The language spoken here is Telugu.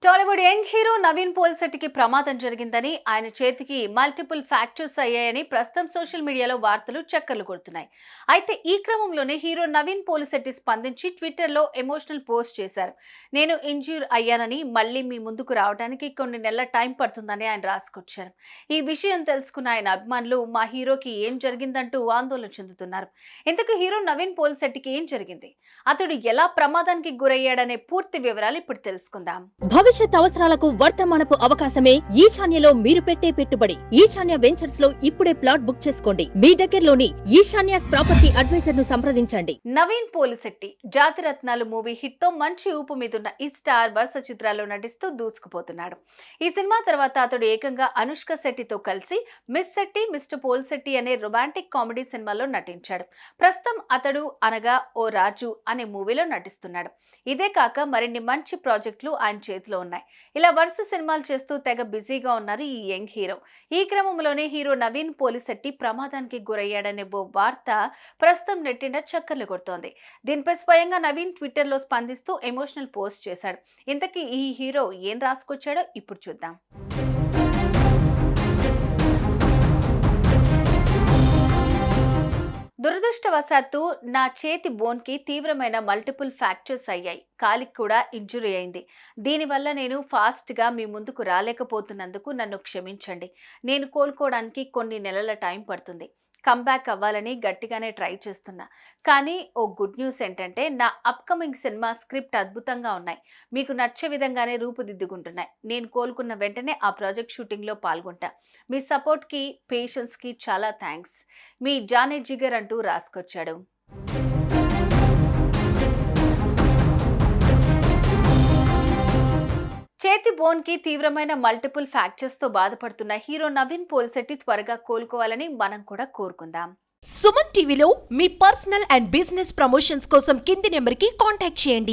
టాలీవుడ్ యంగ్ హీరో నవీన్ పోల్శెట్టికి ప్రమాదం జరిగిందని, ఆయన చేతికి మల్టిపుల్ ఫ్రాక్చర్స్ అయ్యాయని ప్రస్తుతం సోషల్ మీడియాలో వార్తలు చక్కర్లు కొడుతున్నాయి. అయితే ఈ క్రమంలోనే హీరో నవీన్ పోల్శెట్టి స్పందించి ట్విట్టర్లో ఎమోషనల్ పోస్ట్ చేశారు. నేను ఇంజ్యూర్ అయ్యానని, మళ్ళీ మీ ముందుకు రావడానికి కొన్ని నెలల టైం పడుతుందని ఆయన రాసుకొచ్చారు. ఈ విషయం తెలుసుకున్న ఆయన అభిమానులు మా హీరోకి ఏం జరిగిందంటూ ఆందోళన చెందుతున్నారు. ఇంతకు హీరో నవీన్ పోల్శెట్టికి ఏం జరిగింది, అతడు ఎలా ప్రమాదానికి గురయ్యాడనే పూర్తి వివరాలు ఇప్పుడు తెలుసుకుందాం. భవిష్యత్ అవసరాలకు వర్తమానపు అవకాశమే ఈశాన్యలో మీరు పెట్టే పెట్టుబడి. ఈశాన్య వెంచర్స్ లో ఇప్పుడే ప్లాట్ బుక్ చేసుకోండి. మీ దగ్గరలోని ఈశాన్య ప్రాపర్టీ అడ్వైజర్ ను సంప్రదించండి. నవీన్ పోలిశెట్టి జాతిరత్నాలు మూవీ హిట్ తో మంచి ఊపు మీదున్న ఈ స్టార్ వరుస చిత్రాల్లో నటిస్తూ దూసుకుపోతున్నాడు. ఈ సినిమా తర్వాత అతడు ఏకంగా అనుష్క శెట్టితో కలిసి మిస్ శెట్టి మిస్టర్ పోల్శెట్టి అనే రొమాంటిక్ కామెడీ సినిమాలో నటించాడు. ప్రస్తుతం అతడు అనగా ఓ రాజు అనే మూవీలో నటిస్తున్నాడు. ఇదే కాక మరిన్ని మంచి ప్రాజెక్టులు ఆయన చేతిలో ఉన్నాయి. ఇలా వరుస సినిమాలు చేస్తూ తెగ బిజీగా ఉన్నారు ఈ యంగ్ హీరో. ఈ క్రమంలోనే హీరో నవీన్ పోలిశెట్టి ప్రమాదానికి గురయ్యాడనే ఓ వార్త ప్రస్తుతం నెట్టిన చక్కర్లు కొడుతోంది. దీనిపై స్వయంగా నవీన్ ట్విట్టర్లో స్పందిస్తూ ఎమోషనల్ పోస్ట్ చేశాడు. ఇంతకీ ఈ హీరో ఏం రాసుకొచ్చాడో ఇప్పుడు చూద్దాం. దురదృష్టవశాత్తు నా చేతి బోన్కి తీవ్రమైన మల్టిపుల్ ఫ్రాక్చర్స్ అయ్యాయి. కాలికి కూడా ఇంజురీ అయింది. దీనివల్ల నేను ఫాస్ట్గా మీ ముందుకు రాలేకపోతున్నందుకు నన్ను క్షమించండి. నేను కోలుకోవడానికి కొన్ని నెలల టైం పడుతుంది. కంబ్యాక్ అవ్వాలని గట్టిగానే ట్రై చేస్తున్నా. కానీ ఓ గుడ్ న్యూస్ ఏంటంటే నా అప్కమింగ్ సినిమా స్క్రిప్ట్ అద్భుతంగా ఉన్నాయి. మీకు నచ్చే విధంగానే రూపుదిద్దుకుంటున్నాయి. నేను కోలుకున్న వెంటనే ఆ ప్రాజెక్ట్ షూటింగ్లో పాల్గొంటా. మీ సపోర్ట్కి, పేషెన్స్కి చాలా థ్యాంక్స్. మీ జానే జిగర్ అంటూ రాసుకొచ్చాడు. చేతి బోన్ కి తీవ్రమైన మల్టిపుల్ ఫ్రాక్చర్స్ తో బాధపడుతున్న హీరో నవీన్ పోల్శెట్టి త్వరగా కోలుకోవాలని మనం కూడా కోరుకుందాం. సుమన్ టీవీలో మీ పర్సనల్ అండ్ బిజినెస్ ప్రమోషన్స్ కోసం కింది నెంబర్ కి కాంటాక్ట్ చేయండి.